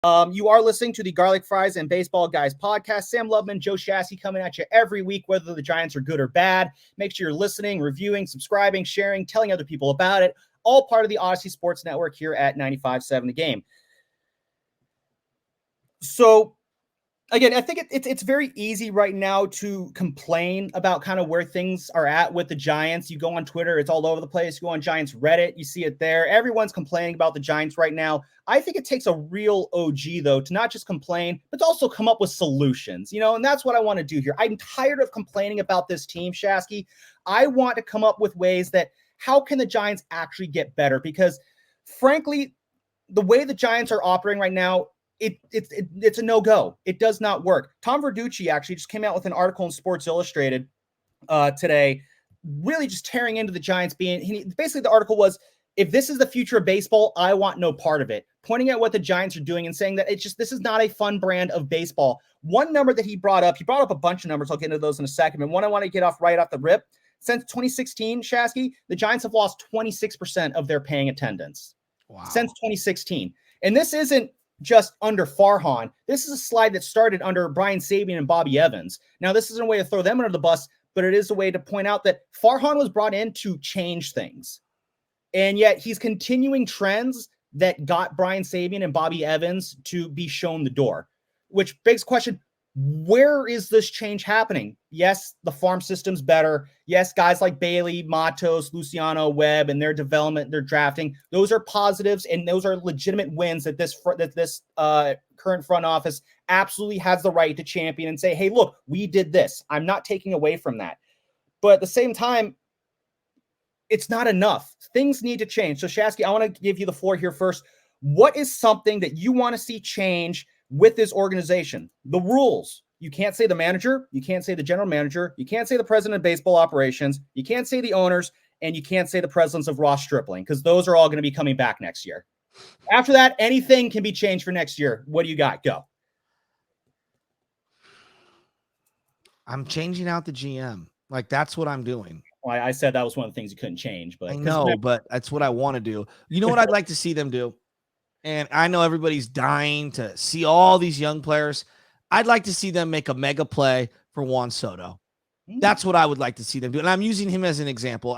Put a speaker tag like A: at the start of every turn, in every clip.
A: You are listening to the Garlic Fries and Baseball Guys podcast. Sam Lubman, Joe Shasky coming at you every week, whether the Giants are good or bad. Make sure you're listening, reviewing, subscribing, sharing, telling other people about it. All part of the Odyssey Sports Network here at 95.7 The Game. So, again, I think it's very easy right now to complain about kind of where things are at with the Giants. You go on Twitter, it's all over the place. You go on Giants Reddit, you see it there. Everyone's complaining about the Giants right now. I think it takes a real OG, though, to not just complain, but to also come up with solutions, and that's what I want to do here. I'm tired of complaining about this team, Shasky. I want to come up with ways that how can the Giants actually get better? Because, frankly, the way the Giants are operating right now, it's a no-go. It does not work. Tom Verducci actually just came out with an article in Sports Illustrated today, really just tearing into the Giants basically the article was, if this is the future of baseball, I want no part of it. Pointing out what the Giants are doing and saying that this is not a fun brand of baseball. One number that he brought up a bunch of numbers. I'll get into those in a second. And one I want to get off right off the rip. Since 2016, Shasky, the Giants have lost 26% of their paying attendance.
B: Wow.
A: Since 2016. And this isn't just under Farhan. This is a slide that started under Brian Sabian and Bobby Evans. Now, this isn't a way to throw them under the bus, but it is a way to point out that Farhan was brought in to change things. And yet he's continuing trends that got Brian Sabian and Bobby Evans to be shown the door, which begs the question, where is this change happening? Yes, the farm system's better. Yes, guys like Bailey, Matos, Luciano, Webb, and their development, their drafting, those are positives, and those are legitimate wins that this current front office absolutely has the right to champion and say, hey, look, we did this. I'm not taking away from that. But at the same time, it's not enough. Things need to change. So, Shasky, I want to give you the floor here first. What is something that you want to see change with this organization? The rules. You can't say the manager. You can't say the general manager. You can't say the president of baseball operations. You can't say the owners. And you can't say the presidents of Ross Stripling, because those are all going to be coming back next year. After that, anything can be changed for next year. What do you got? Go.
B: I'm changing out the GM. Like, that's what I'm doing.
A: Well, I said that was one of the things you couldn't change. But
B: I know, but that's what I want to do. You know what I'd like to see them do? And I know everybody's dying to see all these young players. I'd like to see them make a mega play for Juan Soto. That's what I would like to see them do. And I'm using him as an example.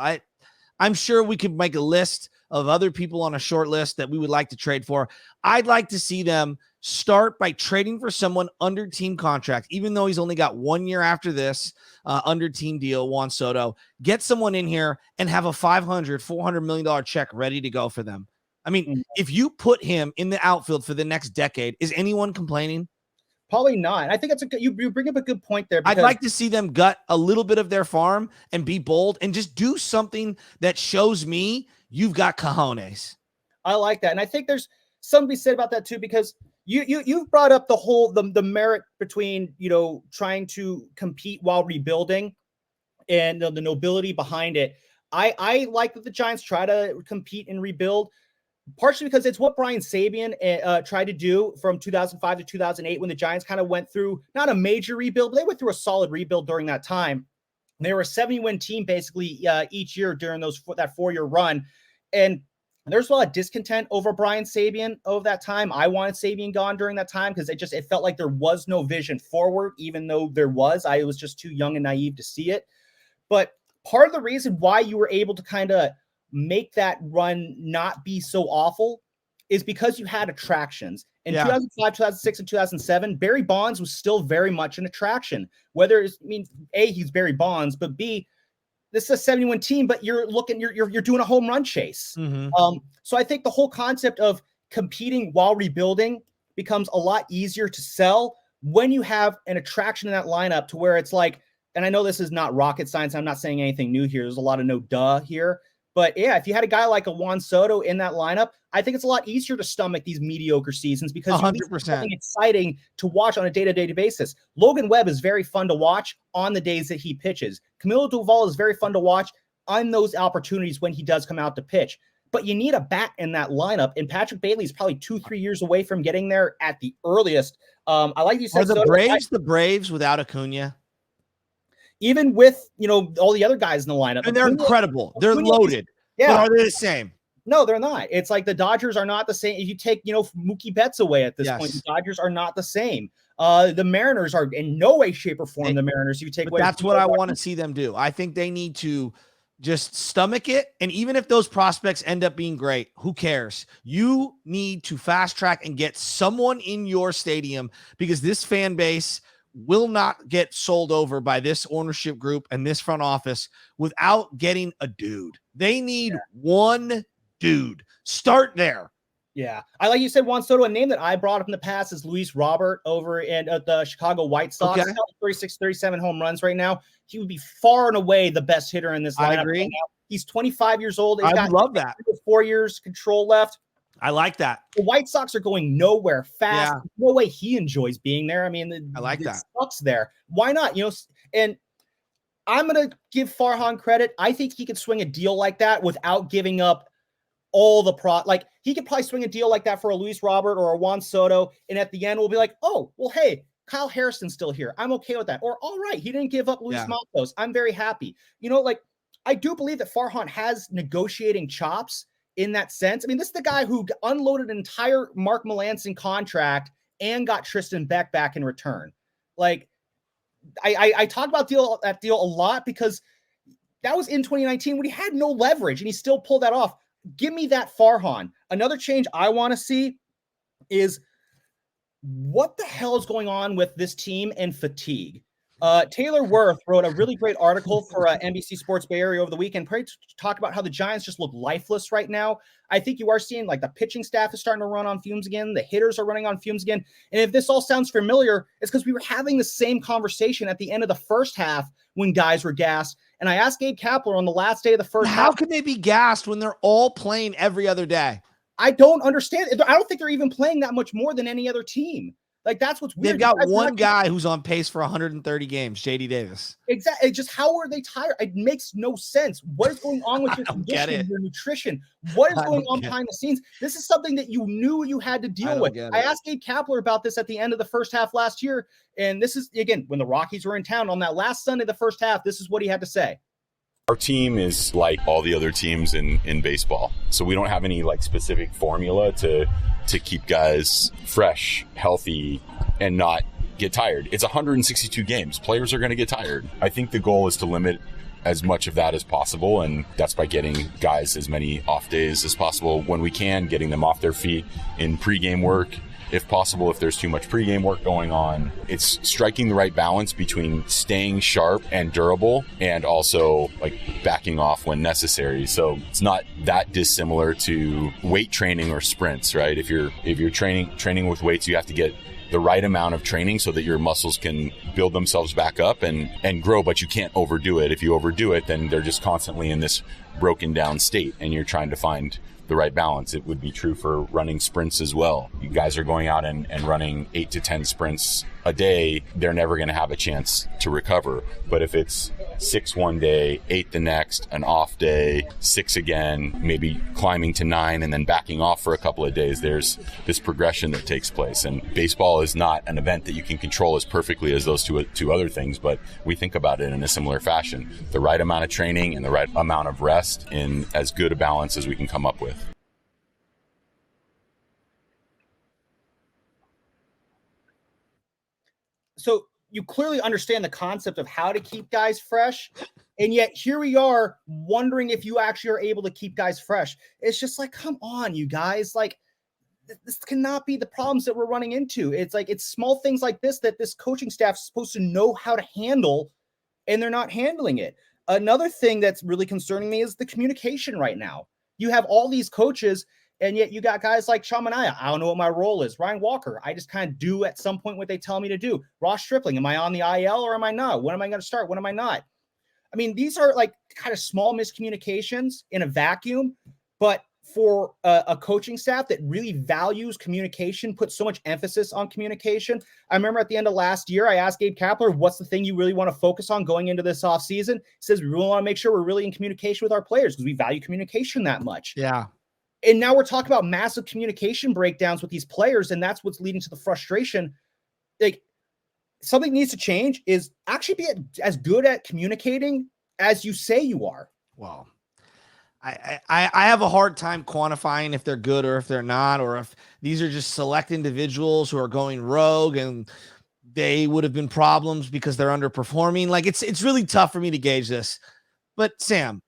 B: I'm sure we could make a list of other people on a short list that we would like to trade for. I'd like to see them start by trading for someone under team contract, even though he's only got 1 year after this under team deal, Juan Soto. Get someone in here and have a $400 million check ready to go for them. I mean, if you put him in the outfield for the next decade, is anyone complaining?
A: Probably not. I think that's you bring up a good point there.
B: I'd like to see them gut a little bit of their farm and be bold and just do something that shows me you've got cojones.
A: I like that. And I think there's something to be said about that too, because you've brought up the merit between, trying to compete while rebuilding and the nobility behind it. I like that the Giants try to compete and rebuild, partially because it's what Brian Sabian tried to do from 2005 to 2008 when the Giants kind of went through not a major rebuild, but they went through a solid rebuild during that time. They were a 70-win team basically each year during that 4-year run. And there's a lot of discontent over Brian Sabian over that time. I wanted Sabian gone during that time because it felt like there was no vision forward, even though there was. I was just too young and naive to see it. But part of the reason why you were able to kind of make that run not be so awful is because you had attractions. In 2005, 2006, and 2007, Barry Bonds was still very much an attraction. A, he's Barry Bonds, but B, this is a 70-win team, but you're doing a home run chase.
B: Mm-hmm.
A: So I think the whole concept of competing while rebuilding becomes a lot easier to sell when you have an attraction in that lineup to where it's like, and I know this is not rocket science. I'm not saying anything new here. There's a lot of no duh here. But yeah, if you had a guy like a Juan Soto in that lineup, I think it's a lot easier to stomach these mediocre seasons because
B: 100%.
A: Something exciting to watch on a day-to-day basis. Logan Webb is very fun to watch on the days that he pitches. Camilo Doval is very fun to watch on those opportunities when he does come out to pitch. But you need a bat in that lineup, and Patrick Bailey is probably 2-3 years away from getting there at the earliest. I like you said.
B: Are the Braves without Acuna?
A: Even with, all the other guys in the lineup.
B: And they're incredible. They're loaded. Yeah. But are they the same?
A: No, they're not. It's like the Dodgers are not the same. If you take, Mookie Betts away at this point, the
B: Yes.
A: Dodgers are not the same. The Mariners are in no way, shape, or form the Mariners. If you take
B: But
A: away,
B: that's what I want to see them do. I think they need to just stomach it. And even if those prospects end up being great, who cares? You need to fast track and get someone in your stadium, because this fan base will not get sold over by this ownership group and this front office without getting a dude. They need one dude. Start there.
A: Yeah. I like you said, Juan Soto, a name that I brought up in the past is Luis Robert over in the Chicago White Sox.
B: Okay.
A: 36, 37 home runs right now. He would be far and away the best hitter in this lineup.
B: I agree.
A: Right now. He's 25 years old. He's
B: I love that.
A: 4 years control left.
B: I like that.
A: The White Sox are going nowhere fast.
B: Yeah.
A: No way he enjoys being there. I mean,
B: I like that.
A: Sucks there. Why not? And I'm going to give Farhan credit. I think he could swing a deal like that without giving up all the he could probably swing a deal like that for a Luis Robert or a Juan Soto. And at the end, we'll be like, oh, well, hey, Kyle Harrison's still here. I'm okay with that. Or, all right, he didn't give up Luis Matos. I'm very happy. I do believe that Farhan has negotiating chops in that sense. I mean, this is the guy who unloaded an entire Mark Melancon contract and got Tristan Beck back in return. Like, I talk about that deal a lot because that was in 2019 when he had no leverage and he still pulled that off. Give me that Farhan. Another change I want to see is what the hell is going on with this team and fatigue. Taylor Worth wrote a really great article for NBC Sports Bay Area over the weekend, probably to talk about how the Giants just look lifeless right now. I think you are seeing like the pitching staff is starting to run on fumes again. The hitters are running on fumes again. And if this all sounds familiar, it's because we were having the same conversation at the end of the first half when guys were gassed. And I asked Gabe Kapler on the last day of the first half.
B: How can they be gassed when they're all playing every other day?
A: I don't understand. I don't think they're even playing that much more than any other team. Like, that's what's weird.
B: They've got one guy who's on pace for 130 games, JD Davis.
A: Exactly. Just how are they tired? It makes no sense. What is going on with your conditioning, your nutrition? What is going on behind the scenes? This is something that you knew you had to deal with. I asked Gabe Kapler about this at the end of the first half last year. And this is, again, when the Rockies were in town on that last Sunday, the first half, this is what he had to say.
C: Our team is like all the other teams in baseball. So we don't have any like specific formula to keep guys fresh, healthy, and not get tired. It's 162 games. Players are going to get tired. I think the goal is to limit as much of that as possible, and that's by getting guys as many off days as possible when we can, getting them off their feet in pregame work. If possible, if there's too much pregame work going on, it's striking the right balance between staying sharp and durable and also like backing off when necessary. So it's not that dissimilar to weight training or sprints, right? If you're training with weights, you have to get the right amount of training so that your muscles can build themselves back up and grow, but you can't overdo it. If you overdo it, then they're just constantly in this broken down state and you're trying to find the right balance. It would be true for running sprints as well. You guys are going out and running 8 to 10 sprints a day, they're never going to have a chance to recover. But if it's 6 one day, 8 the next, an off day, 6 again, maybe climbing to 9 and then backing off for a couple of days, there's this progression that takes place. And baseball is not an event that you can control as perfectly as those two other things, but we think about it in a similar fashion. The right amount of training and the right amount of rest in as good a balance as we can come up with.
A: So you clearly understand the concept of how to keep guys fresh. And yet here we are wondering if you actually are able to keep guys fresh. It's just like, come on, you guys. Like, this cannot be the problems that we're running into. It's like, it's small things like this that this coaching staff is supposed to know how to handle, and they're not handling it. Another thing that's really concerning me is the communication right now. You have all these coaches, and yet you got guys like Shamanaya. I don't know what my role is. Ryan Walker, I just kind of do at some point what they tell me to do. Ross Stripling, am I on the IL or am I not? When am I going to start? When am I not? I mean, these are like kind of small miscommunications in a vacuum, but for a coaching staff that really values communication, puts so much emphasis on communication. I remember at the end of last year, I asked Gabe Kapler, what's the thing you really want to focus on going into this offseason? He says, we really want to make sure we're really in communication with our players because we value communication that much.
B: Yeah.
A: And now we're talking about massive communication breakdowns with these players, and that's what's leading to the frustration. Like, something needs to change is actually be as good at communicating as you say you are.
B: Well, I have a hard time quantifying if they're good or if they're not, or if these are just select individuals who are going rogue and they would have been problems because they're underperforming. Like it's really tough for me to gauge this. But Sam,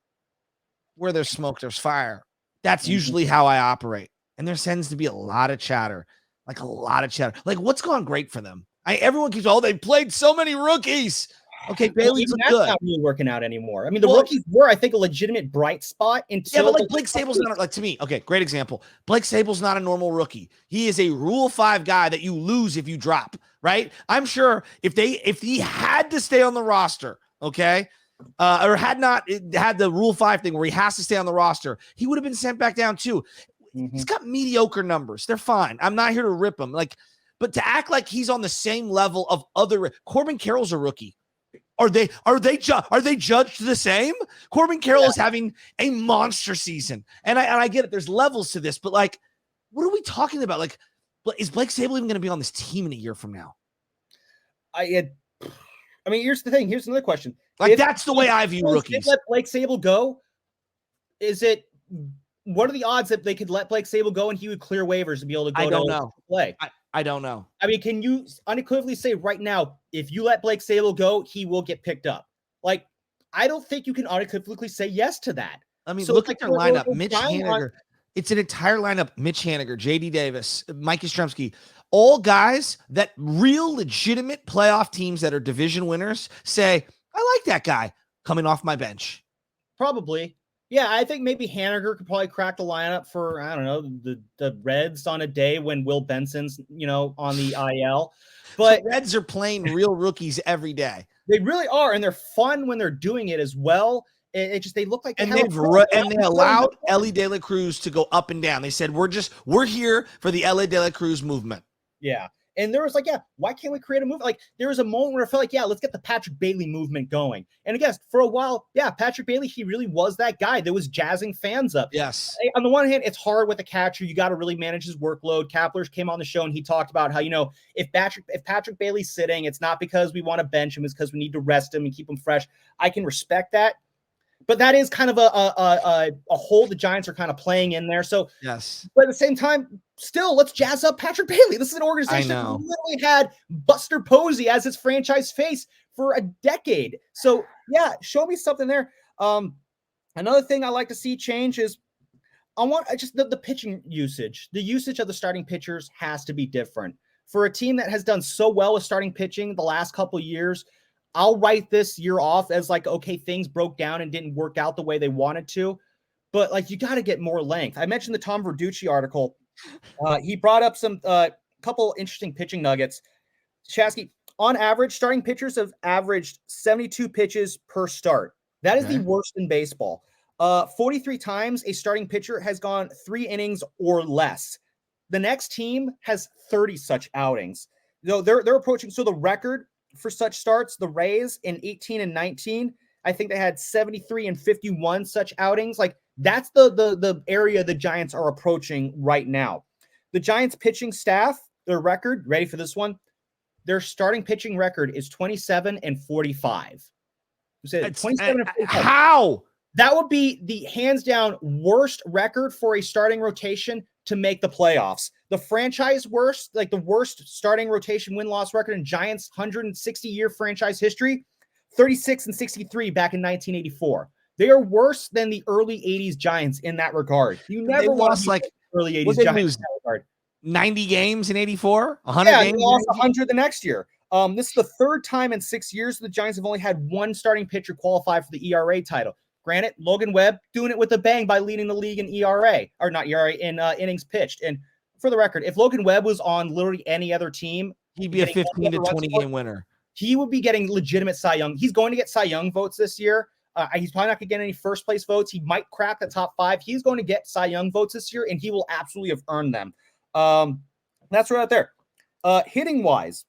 B: where there's smoke, there's fire. That's usually how I operate. And there tends to be a lot of chatter, like a lot of chatter. Like what's gone great for them? Everyone keeps, they played so many rookies. Okay, Bailey's
A: that's
B: good.
A: not really working out anymore. I mean, the rookies were, I think, a legitimate bright spot until.
B: Yeah, but like Blake Sable's not, like, to me, okay, great example. Blake Sable's not a normal rookie. He is a Rule 5 guy that you lose if you drop, right? I'm sure if he had to stay on the roster, okay, or had not had the Rule 5 thing where he has to stay on the roster, he would have been sent back down too. He's got mediocre numbers. They're fine. I'm not here to rip him. But to act like he's on the same level of other Corbin Carroll's a rookie. Are they judged the same? Corbin Carroll is having a monster season. And I get it. There's levels to this, but like, what are we talking about? Like, is Blake Sable even going to be on this team in a year from now?
A: I mean, here's the thing. Here's another question.
B: Like, that's the way I view rookies.
A: Let Blake Sable go. What are the odds that they could let Blake Sable go and he would clear waivers to be able to go to play?
B: I don't know.
A: I mean, can you unequivocally say right now, if you let Blake Sable go, he will get picked up? Like, I don't think you can unequivocally say yes to that.
B: I mean, look at their lineup. Mitch Haniger. It's an entire lineup. Mitch Haniger, J.D. Davis, Mike Yastrzemski, all guys that real legitimate playoff teams that are division winners say, I like that guy coming off my bench.
A: Probably. Yeah, I think maybe Haniger could probably crack the lineup for, I don't know, the Reds on a day when Will Benson's, on the IL. But
B: the Reds are playing real rookies every day.
A: They really are, and they're fun when they're doing it as well. They look like
B: they allowed Ellie De La Cruz to go up and down. They said we're here for the Ellie De La Cruz movement.
A: Yeah. And there was why can't we create a movement? Like, there was a moment where I felt like, let's get the Patrick Bailey movement going. And again, for a while, Patrick Bailey, he really was that guy that was jazzing fans up.
B: Yes.
A: On the one hand, it's hard with a catcher. You got to really manage his workload. Kapler's came on the show and he talked about how, if Patrick Bailey's sitting, it's not because we want to bench him, it's because we need to rest him and keep him fresh. I can respect that. But that is kind of a hole the Giants are kind of playing in there. So,
B: yes.
A: But at the same time, still, let's jazz up Patrick Bailey. This is an organization that literally had Buster Posey as its franchise face for a decade. So, show me something there. Another thing I like to see change is I want just the pitching usage. The usage of the starting pitchers has to be different. For a team that has done so well with starting pitching the last couple of years, I'll write this year off as okay, things broke down and didn't work out the way they wanted to. But you got to get more length. I mentioned the Tom Verducci article. He brought up some couple interesting pitching nuggets. Shasky, on average, starting pitchers have averaged 72 pitches per start. That is the worst in baseball. 43 times a starting pitcher has gone 3 innings or less. The next team has 30 such outings. They're approaching. So the record for such starts, the Rays in 18 and 19, I think they had 73 and 51 such outings. Like, that's the area the Giants are approaching right now. The Giants pitching staff, their record, ready for this one? Their starting pitching record is 27 and 45. You said 27 and 45.
B: How?
A: That would be the hands down worst record for a starting rotation to make the playoffs. The franchise worst, like the worst starting rotation win-loss record in Giants' 160-year franchise history, 36 and 63 back in 1984. They are worse than the early 80s Giants in that regard. You never lost early 80s Giants in that regard.
B: 90 games in 84? 100 games?
A: They lost 100 the next year. This is the third time in 6 years the Giants have only had one starting pitcher qualify for the ERA title. Granted, Logan Webb doing it with a bang by leading the league in ERA, or not ERA, in innings pitched. And for the record, if Logan Webb was on literally any other team,
B: he'd be a 15 to 20 game winner.
A: He would be getting legitimate Cy Young. He's going to get Cy Young votes this year. He's probably not going to get any first place votes. He might crack the top 5. He's going to get Cy Young votes this year, and he will absolutely have earned them. That's right out there. Hitting wise,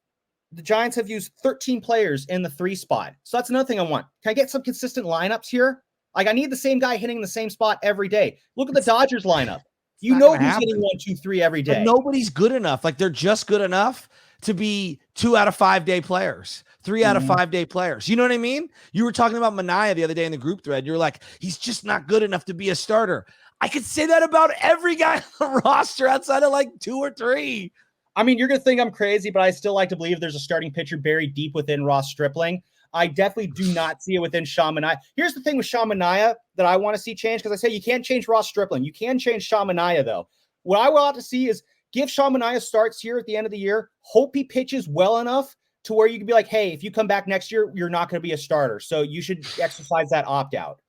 A: the Giants have used 13 players in the 3 spot. So that's another thing I want. Can I get some consistent lineups here? Like, I need the same guy hitting the same spot every day. Look at the Dodgers lineup. You know who's hitting 1, 2, 3 every day.
B: But nobody's good enough. Like, they're just good enough to be 2 out of 5 day players, 3 out of 5 day players. You know what I mean? You were talking about Minaya the other day in the group thread. You're like, he's just not good enough to be a starter. I could say that about every guy on the roster outside of like 2 or 3.
A: I mean, you're going to think I'm crazy, but I still like to believe there's a starting pitcher buried deep within Ross Stripling. I definitely do not see it within Sean Manaea. Here's the thing with Sean Manaea that I want to see change, because I say you can't change Ross Stripling. You can change Sean Manaea, though. What I want to see is give Sean Manaea starts here at the end of the year. Hope he pitches well enough to where you can be like, hey, if you come back next year, you're not going to be a starter. So you should exercise that opt-out.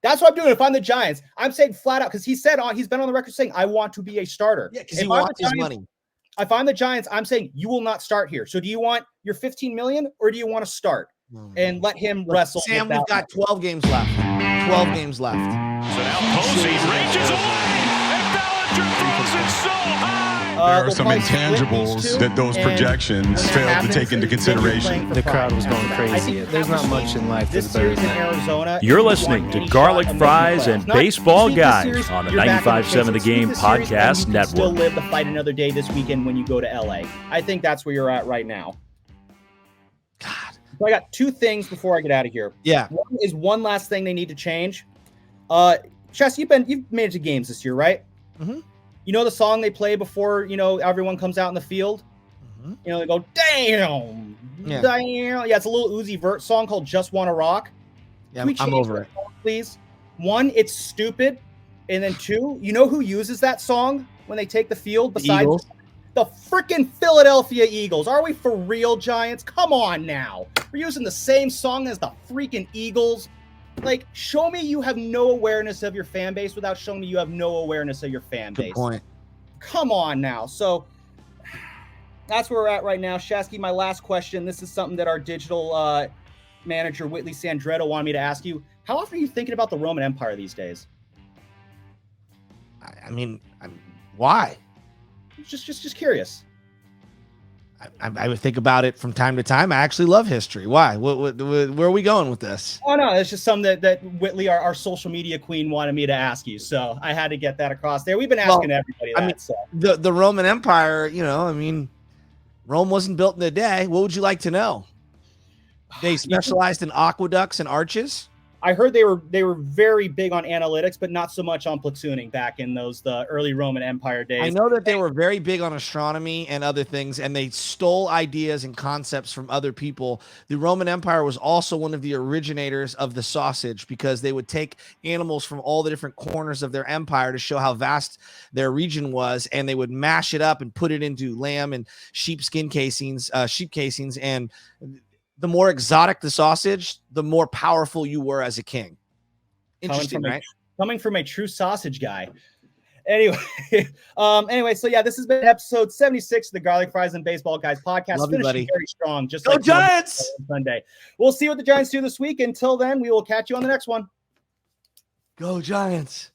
A: That's what I'm doing. If I'm the Giants, I'm saying flat out, because he's been on the record saying, I want to be a starter.
B: Yeah, because he wants his money.
A: If I'm the Giants, I'm saying you will not start here. So do you want your $15 million or do you want to start and let him wrestle?
B: Sam, we've got 12 games left. 12 games left.
D: So now Posey reaches away and Bellinger throws it so high.
E: There are some intangibles that those projections failed to take into consideration.
F: The crowd was going crazy. There's not much in life that's better than that.
A: Arizona,
D: You're listening to Garlic Fries and Baseball Guys on the 95.7 The Game Podcast Network.
A: Still live to fight another day this weekend when you go to LA. I think that's where you're at right now.
B: God.
A: So I got 2 things before I get out of here.
B: Yeah.
A: One is one last thing they need to change. Chess, you've made it to games this year, right?
B: Mm-hmm.
A: You know the song they play before, everyone comes out in the field?
B: Mm-hmm.
A: They go, damn,
B: Yeah.
A: damn. Yeah, it's a little Uzi Vert song called Just Wanna Rock.
B: Yeah,
A: Can we
B: I'm
A: change
B: over
A: that
B: it.
A: song, please? 1, it's stupid. And then 2, you know who uses that song when they take the field besides
B: Eagles.
A: the freaking Philadelphia Eagles? Are we for real, Giants? Come on now. We're using the same song as the freaking Eagles. Like, show me you have no awareness of your fan base without showing me you have no awareness of your fan base.
B: Good point.
A: Come on now. So that's where we're at right now. Shasky, my last question. This is something that our digital manager, Whitley Sandretto, wanted me to ask you. How often are you thinking about the Roman Empire these days?
B: I mean, why?
A: Just curious.
B: I would think about it from time to time. I actually love history. Why? Where are we going with this?
A: Oh, no, it's just something that Whitley, our social media queen, wanted me to ask you. So I had to get that across there. We've been asking everybody that. So.
B: The Roman Empire, Rome wasn't built in a day. What would you like to know? They specialized in aqueducts and arches.
A: I heard they were very big on analytics, but not so much on platooning back in the early Roman Empire days.
B: I know that they were very big on astronomy and other things, and they stole ideas and concepts from other people. The Roman Empire was also one of the originators of the sausage, because they would take animals from all the different corners of their empire to show how vast their region was, and they would mash it up and put it into lamb and sheep casings, and the more exotic the sausage, the more powerful you were as a king. Interesting, right?
A: Coming from a true sausage guy. Anyway, so yeah, this has been episode 76 of the Garlic Fries and Baseball Guys podcast.
B: Love you, buddy.
A: Very strong. Just
B: Go
A: like
B: Giants!
A: Sunday. We'll see what the Giants do this week. Until then, we will catch you on the next one.
B: Go Giants.